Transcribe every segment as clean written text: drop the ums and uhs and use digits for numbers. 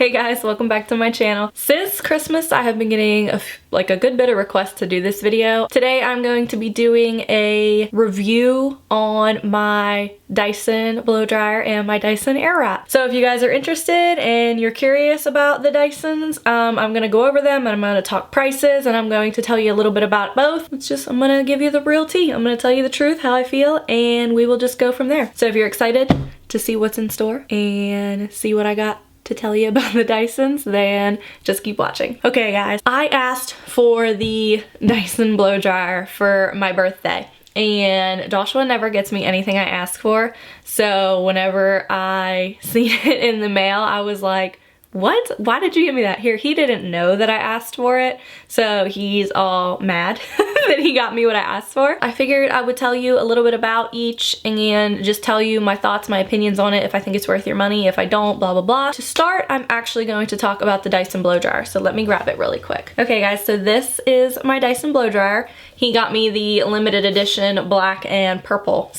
Hey guys, welcome back to my channel. Since Christmas, I have been getting a good bit of requests to do this video. Today I'm going to be doing a review on my Dyson blow dryer and my Dyson Airwrap. So if you guys are interested and you're curious about the Dysons, I'm gonna go over them and I'm gonna talk prices and I'm going to tell you a little bit about both. I'm gonna give you the real tea. I'm gonna tell you the truth, how I feel, and we will just go from there. So if you're excited to see what's in store and see what I got to tell you about the Dysons, then just keep watching. Okay guys, I asked for the Dyson blow dryer for my birthday and Joshua never gets me anything I ask for, so whenever I seen it in the mail I was like, what? Why did you give me that? Here, he didn't know that I asked for it, so he's all mad that he got me what I asked for. I figured I would tell you a little bit about each and just tell you my thoughts, my opinions on it, if I think it's worth your money, if I don't, blah, blah, blah. To start, I'm actually going to talk about the Dyson blow dryer, so let me grab it really quick. Okay guys, so this is my Dyson blow dryer. He got me the limited edition black and purple,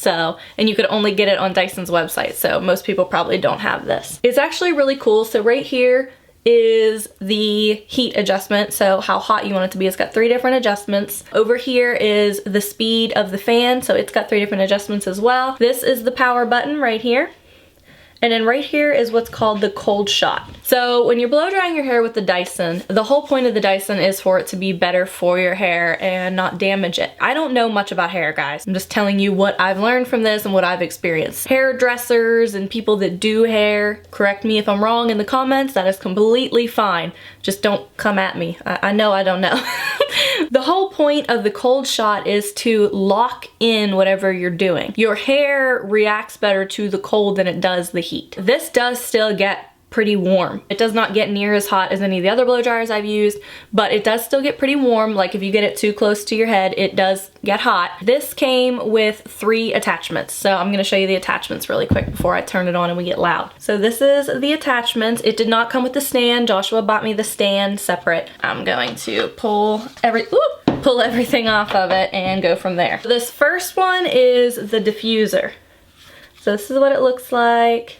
and you could only get it on Dyson's website, so most people probably don't have this. It's actually really cool. So right here is the heat adjustment, so how hot you want it to be. It's got 3 different adjustments. Over here is the speed of the fan, so it's got 3 different adjustments as well. This is the power button right here. And then right here is what's called the cold shot. So when you're blow drying your hair with the Dyson, the whole point of the Dyson is for it to be better for your hair and not damage it. I don't know much about hair, guys. I'm just telling you what I've learned from this and what I've experienced. Hairdressers and people that do hair, correct me if I'm wrong in the comments, that is completely fine. Just don't come at me. I know I don't know. The whole point of the cold shot is to lock in whatever you're doing. Your hair reacts better to the cold than it does the heat. This does still get pretty warm. It does not get near as hot as any of the other blow dryers I've used, but it does still get pretty warm. Like if you get it too close to your head, it does get hot. This came with 3 attachments, so I'm gonna show you the attachments really quick before I turn it on and we get loud. So this is the attachments. It did not come with the stand. Joshua bought me the stand separate. I'm going to pull everything off of it and go from there. This first one is the diffuser. So this is what it looks like.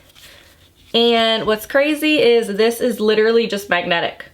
And what's crazy is this is literally just magnetic.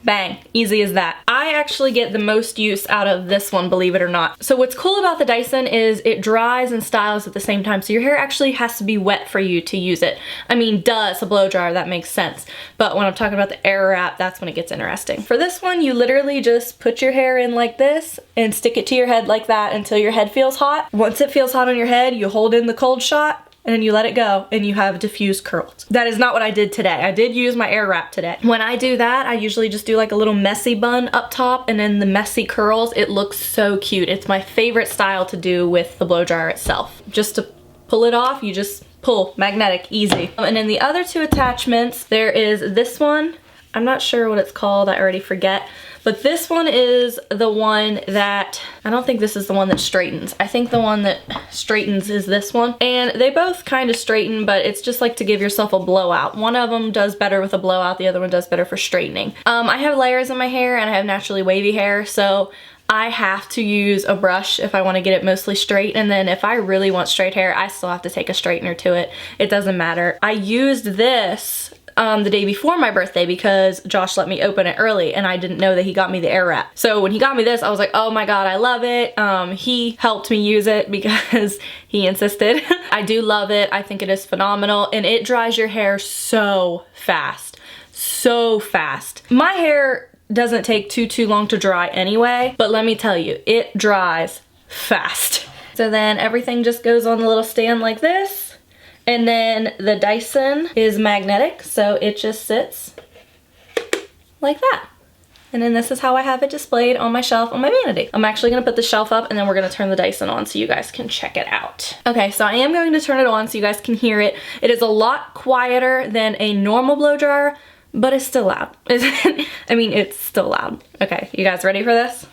Bang, easy as that. I actually get the most use out of this one, believe it or not. So what's cool about the Dyson is it dries and styles at the same time. So your hair actually has to be wet for you to use it. I mean, duh, it's a blow dryer, that makes sense. But when I'm talking about the Airwrap, that's when it gets interesting. For this one, you literally just put your hair in like this and stick it to your head like that until your head feels hot. Once it feels hot on your head, you hold in the cold shot, and then you let it go and you have diffused curls. That is not what I did today. I did use my Airwrap today. When I do that, I usually just do like a little messy bun up top and then the messy curls. It looks so cute. It's my favorite style to do with the blow dryer itself. Just to pull it off, you just pull, magnetic, easy. And then the other 2 attachments, there is this one. I'm not sure what it's called, I already forget. But this one is the one that, I don't think this is the one that straightens. I think the one that straightens is this one. And they both kind of straighten, but it's just like to give yourself a blowout. One of them does better with a blowout, the other one does better for straightening. I have layers in my hair and I have naturally wavy hair, so I have to use a brush if I want to get it mostly straight, and then if I really want straight hair, I still have to take a straightener to it. It doesn't matter. I used this the day before my birthday because Josh let me open it early and I didn't know that he got me the Airwrap. So when he got me this, I was like, oh my god, I love it. He helped me use it because he insisted. I do love it. I think it is phenomenal and it dries your hair so fast. So fast. My hair doesn't take too long to dry anyway, but let me tell you, it dries fast. So then everything just goes on the little stand like this. And then the Dyson is magnetic, so it just sits like that. And then this is how I have it displayed on my shelf on my vanity. I'm actually gonna put the shelf up and then we're gonna turn the Dyson on so you guys can check it out. Okay, so I am going to turn it on so you guys can hear it. It is a lot quieter than a normal blow dryer, but it's still loud. I mean, it's still loud. Okay, you guys ready for this?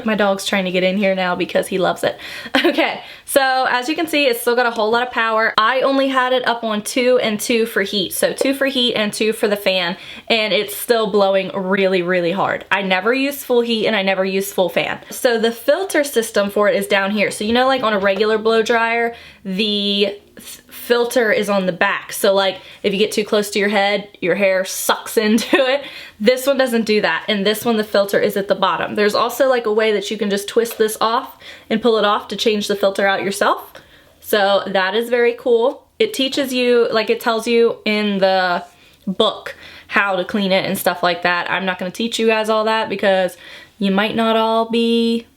My dog's trying to get in here now because he loves it. Okay, So as you can see, it's still got a whole lot of power. I only had it up on 2 and 2 for heat. So 2 for heat and 2 for the fan, and it's still blowing really, really hard. I never use full heat and I never use full fan. So the filter system for it is down here. So you know, like on a regular blow dryer, the filter is on the back. So like if you get too close to your head, your hair sucks into it. This one doesn't do that. And this one, the filter is at the bottom. There's also like a way that you can just twist this off and pull it off to change the filter out yourself. So that is very cool. It teaches you, like it tells you in the book how to clean it and stuff like that. I'm not going to teach you guys all that because you might not all be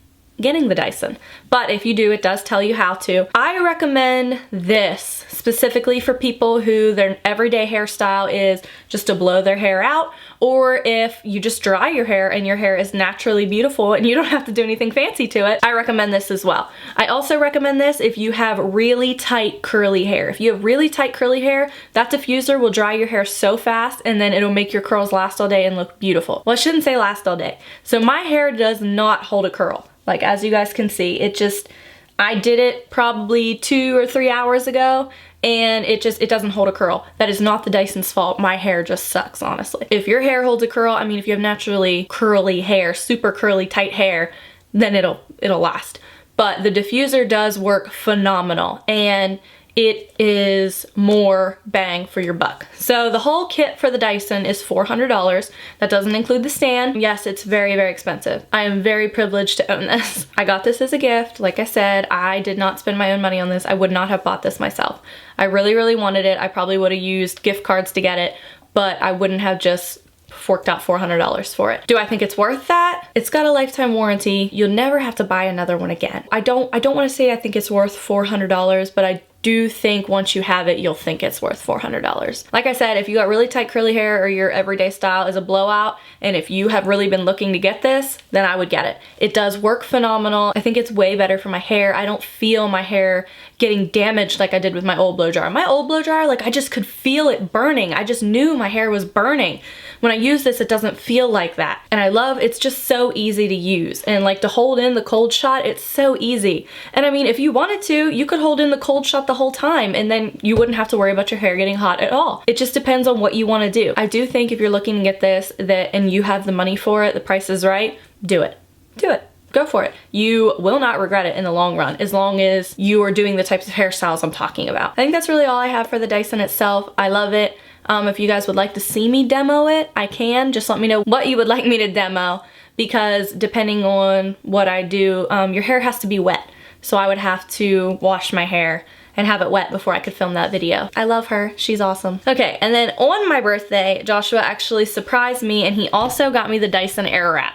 getting the Dyson, but if you do, it does tell you how to. I recommend this specifically for people who their everyday hairstyle is just to blow their hair out, or if you just dry your hair and your hair is naturally beautiful and you don't have to do anything fancy to it. I recommend this as well. I also recommend this if you have really tight curly hair. If you have really tight curly hair, that diffuser will dry your hair so fast and then it'll make your curls last all day and look beautiful. Well, I shouldn't say last all day. So my hair does not hold a curl. Like, as you guys can see, it just, I did it probably 2 or 3 hours ago, and it doesn't hold a curl. That is not the Dyson's fault. My hair just sucks, honestly. If your hair holds a curl, I mean, if you have naturally curly hair, super curly, tight hair, then it'll last. But the diffuser does work phenomenal, and it is more bang for your buck. So the whole kit for the Dyson is $400. That doesn't include the stand. Yes, it's very, very expensive. I am very privileged to own this. I got this as a gift. Like I said, I did not spend my own money on this. I would not have bought this myself. I really, really wanted it. I probably would have used gift cards to get it, but I wouldn't have just forked out $400 for it. Do I think it's worth that? It's got a lifetime warranty. You'll never have to buy another one again. I don't want to say I think it's worth $400, but I do think once you have it, you'll think it's worth $400. Like I said, if you got really tight curly hair or your everyday style is a blowout, and if you have really been looking to get this, then I would get it. It does work phenomenal. I think it's way better for my hair. I don't feel my hair getting damaged like I did with my old blow dryer. My old blow dryer, like I just could feel it burning. I just knew my hair was burning. When I use this, it doesn't feel like that. And I love, it's just so easy to use. And like to hold in the cold shot, it's so easy. And I mean, if you wanted to, you could hold in the cold shot the whole time and then you wouldn't have to worry about your hair getting hot at all. It just depends on what you want to do. I do think if you're looking to get this and you have the money for it, the price is right, do it. Do it. Go for it. You will not regret it in the long run as long as you are doing the types of hairstyles I'm talking about. I think that's really all I have for the Dyson itself. I love it. If you guys would like to see me demo it, I can. Just let me know what you would like me to demo, because depending on what I do, your hair has to be wet. So I would have to wash my hair and have it wet before I could film that video. I love her. She's awesome. Okay, and then on my birthday, Joshua actually surprised me and he also got me the Dyson Airwrap.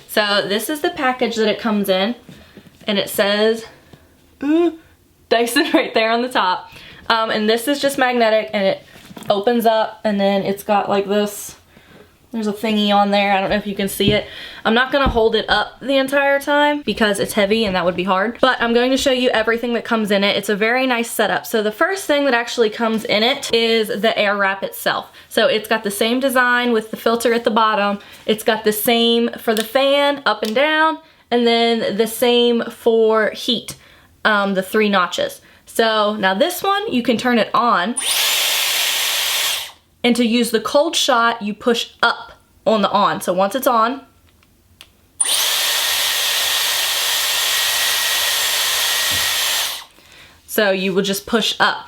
So this is the package that it comes in, and it says Dyson right there on the top. And this is just magnetic, and it opens up, and then it's got like this, there's a thingy on there. I don't know if you can see it. I'm not gonna hold it up the entire time because it's heavy and that would be hard, but I'm going to show you everything that comes in it. It's a very nice setup. So the first thing that actually comes in it is the Airwrap itself. So it's got the same design with the filter at the bottom. It's got the same for the fan up and down, and then the same for heat, the 3 notches. So now this one, you can turn it on. And to use the cold shot, you push up on the on. So once it's on, so you will just push up.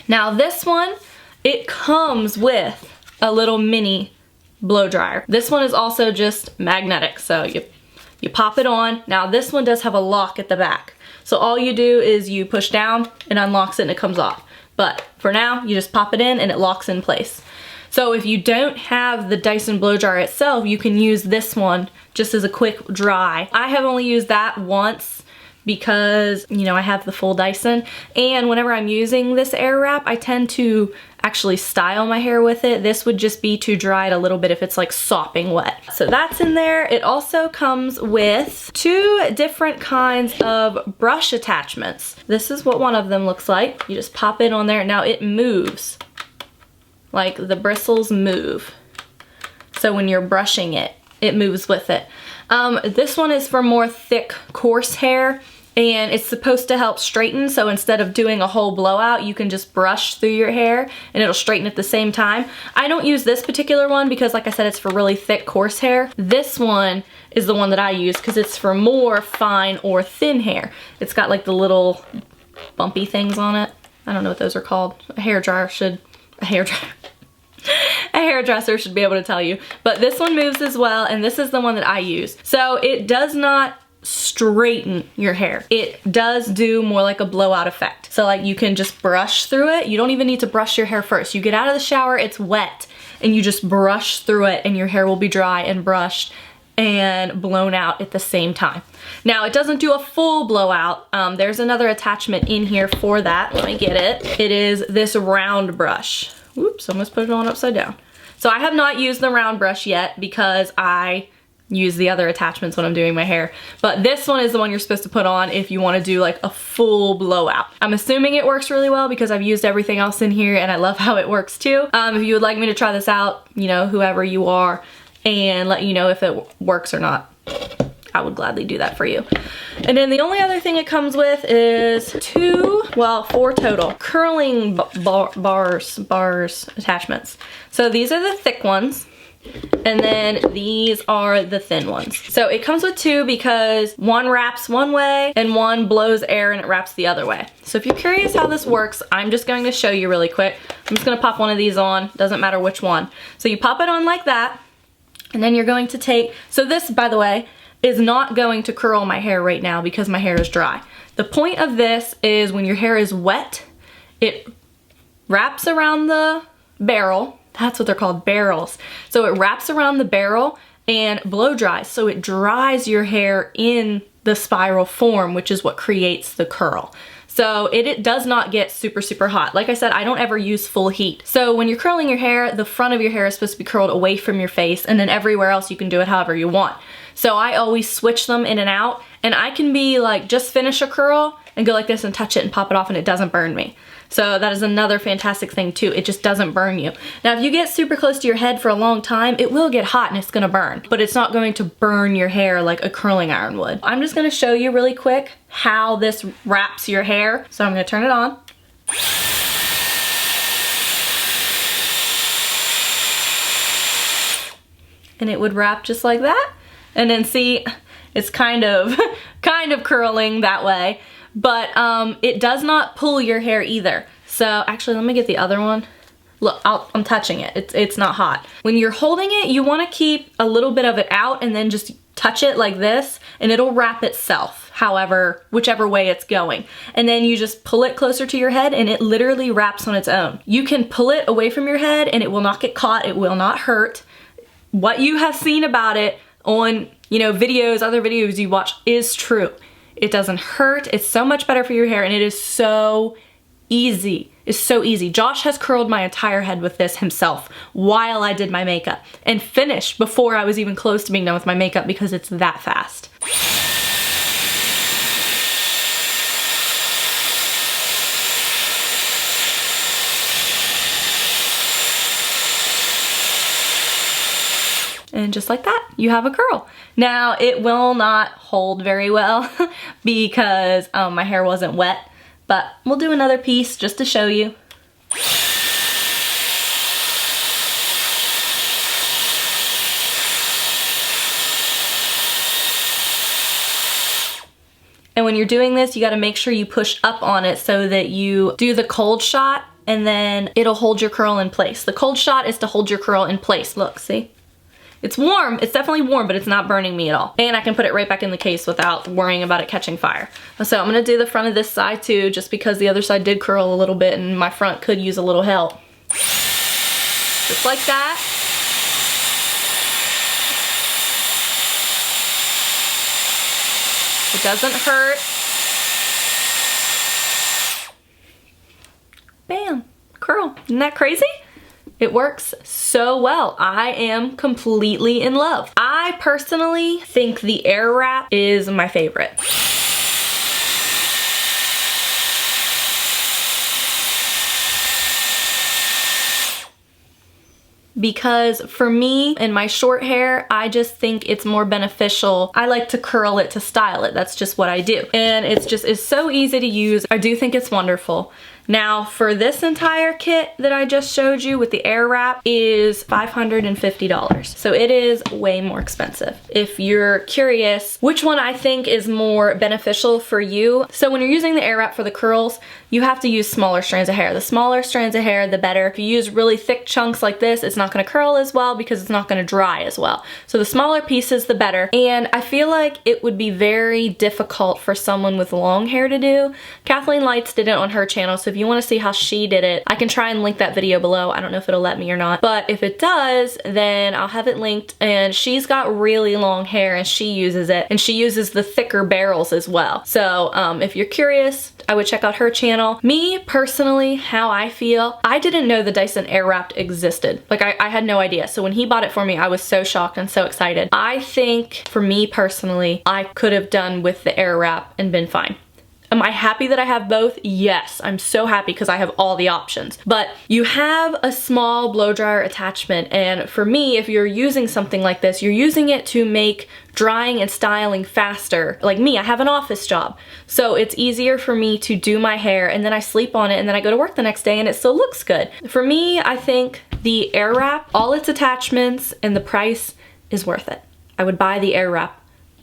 Now this one, it comes with a little mini blow dryer. This one is also just magnetic, so you pop it on. Now this one does have a lock at the back. So all you do is you push down and unlocks it and it comes off. But for now, you just pop it in and it locks in place. So if you don't have the Dyson blow dryer itself, you can use this one just as a quick dry. I have only used that once because, you know, I have the full Dyson, and whenever I'm using this Airwrap, I tend to actually style my hair with it. This would just be to dry it a little bit if it's like sopping wet. So that's in there. It also comes with 2 different kinds of brush attachments. This is what one of them looks like. You just pop it on there. Now it moves. Like the bristles move. So when you're brushing it, it moves with it. This one is for more thick, coarse hair. and it's supposed to help straighten. So instead of doing a whole blowout, you can just brush through your hair and it'll straighten at the same time. I don't use this particular one because, like I said, it's for really thick, coarse hair. This one is the one that I use because it's for more fine or thin hair. It's got like the little bumpy things on it. I don't know what those are called. A hairdresser should be able to tell you. But this one moves as well, and this is the one that I use. So it does not straighten your hair. It does do more like a blowout effect. So like you can just brush through it. You don't even need to brush your hair first. You get out of the shower, it's wet, and you just brush through it and your hair will be dry and brushed and blown out at the same time. Now it doesn't do a full blowout. There's another attachment in here for that. Let me get it. It is this round brush. Oops, almost put it on upside down. So I have not used the round brush yet because I use the other attachments when I'm doing my hair. But this one is the one you're supposed to put on if you want to do like a full blowout. I'm assuming it works really well because I've used everything else in here and I love how it works too. If you would like me to try this out, you know, whoever you are, and let you know if it works or not, I would gladly do that for you. And then the only other thing it comes with is 4 total curling bars attachments. So these are the thick ones, and then these are the thin ones. So it comes with 2 because one wraps one way and one blows air and it wraps the other way. So if you're curious how this works, I'm just going to show you really quick. I'm just gonna pop one of these on, doesn't matter which one. So you pop it on like that, and then you're going to take, so this, by the way, is not going to curl my hair right now because my hair is dry. The point of this is when your hair is wet, it wraps around the barrel. That's what they're called, barrels. So it wraps around the barrel and blow dries. So it dries your hair in the spiral form, which is what creates the curl. So it does not get super, super hot. Like I said, I don't ever use full heat. So when you're curling your hair, the front of your hair is supposed to be curled away from your face, and then everywhere else you can do it however you want. So I always switch them in and out, and I can be like, just finish a curl and go like this and touch it and pop it off and it doesn't burn me. So that is another fantastic thing too. It just doesn't burn you. Now if you get super close to your head for a long time, it will get hot and it's gonna burn, but it's not going to burn your hair like a curling iron would. I'm just gonna show you really quick how this wraps your hair. So I'm gonna turn it on. And it would wrap just like that. And then see, it's kind of curling that way. But it does not pull your hair either. So actually, let me get the other one. Look, I'm touching it. It's not hot. When you're holding it, you want to keep a little bit of it out and then just touch it like this and it'll wrap itself, whichever way it's going. And then you just pull it closer to your head and it literally wraps on its own. You can pull it away from your head and it will not get caught. It will not hurt. What you have seen about it on, you know, other videos you watch is true. It doesn't hurt. It's so much better for your hair and it is so easy. It's so easy. Josh has curled my entire head with this himself while I did my makeup and finished before I was even close to being done with my makeup because it's that fast. And just like that, you have a curl. Now, it will not hold very well because my hair wasn't wet, but we'll do another piece just to show you. And when you're doing this, you gotta make sure you push up on it so that you do the cold shot and then it'll hold your curl in place. The cold shot is to hold your curl in place. Look, see? It's warm, it's definitely warm, but it's not burning me at all. And I can put it right back in the case without worrying about it catching fire. So I'm gonna do the front of this side too, just because the other side did curl a little bit and my front could use a little help. Just like that. It doesn't hurt. Bam, curl. Isn't that crazy? It works so well. I am completely in love. I personally think the Airwrap is my favorite. because for me and my short hair, I just think it's more beneficial. I like to curl it to style it. That's just what I do. And it's so easy to use. I do think it's wonderful. Now for this entire kit that I just showed you with the Airwrap is $550. So it is way more expensive. If you're curious which one I think is more beneficial for you, so when you're using the Airwrap for the curls, you have to use smaller strands of hair. The smaller strands of hair, the better. If you use really thick chunks like this, it's not gonna curl as well because it's not gonna dry as well. So the smaller pieces, the better. And I feel like it would be very difficult for someone with long hair to do. Kathleen Lights did it on her channel, so if you want to see how she did it, I can try and link that video below. I don't know if it'll let me or not, but if it does, then I'll have it linked. And she's got really long hair and she uses it, and she uses the thicker barrels as well. So if you're curious, I would check out her channel. Me personally, how I feel, I didn't know the Dyson Airwrap existed. Like I had no idea. So when he bought it for me, I was so shocked and so excited. I think for me personally, I could have done with the Airwrap and been fine. Am I happy that I have both? Yes, I'm so happy because I have all the options. But you have a small blow dryer attachment, and for me, if you're using something like this, you're using it to make drying and styling faster. Like me, I have an office job, so it's easier for me to do my hair and then I sleep on it and then I go to work the next day and it still looks good. For me, I think the Airwrap, all its attachments and the price is worth it. I would buy the Airwrap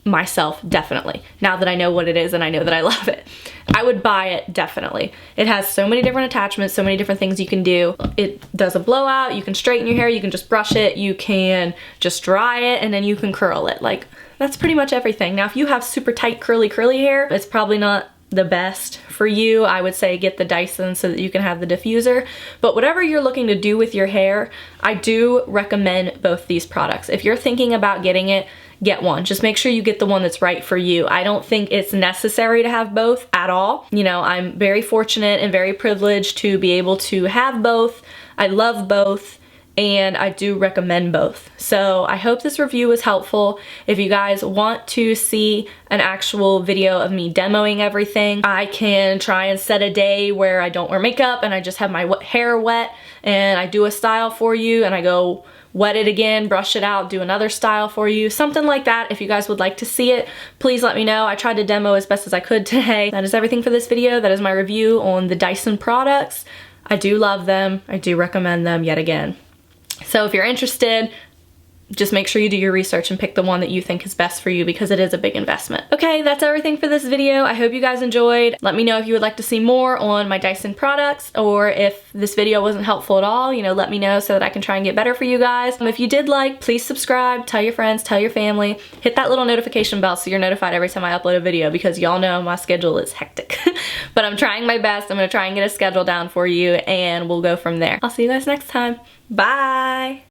myself, definitely. Now that I know what it is and I know that I love it, I would buy it, definitely. It has so many different attachments, so many different things you can do. It does a blowout, you can straighten your hair, you can just brush it, you can just dry it, and then you can curl it. Like, that's pretty much everything. Now, if you have super tight curly hair, it's probably not the best for you. I would say get the Dyson so that you can have the diffuser. But whatever you're looking to do with your hair, I do recommend both these products. If you're thinking about getting it, get one. Just make sure you get the one that's right for you. I don't think it's necessary to have both at all. You know, I'm very fortunate and very privileged to be able to have both. I love both, and I do recommend both. So I hope this review was helpful. If you guys want to see an actual video of me demoing everything, I can try and set a day where I don't wear makeup and I just have my hair wet and I do a style for you and I go wet it again, brush it out, do another style for you, something like that. If you guys would like to see it, please let me know. I tried to demo as best as I could today. That is everything for this video. That is my review on the Dyson products. I do love them. I do recommend them yet again. So if you're interested, just make sure you do your research and pick the one that you think is best for you because it is a big investment. Okay, that's everything for this video. I hope you guys enjoyed. Let me know if you would like to see more on my Dyson products, or if this video wasn't helpful at all, you know, let me know so that I can try and get better for you guys. If you did like, please subscribe, tell your friends, tell your family, hit that little notification bell so you're notified every time I upload a video because y'all know my schedule is hectic. But I'm trying my best. I'm gonna try and get a schedule down for you and we'll go from there. I'll see you guys next time. Bye!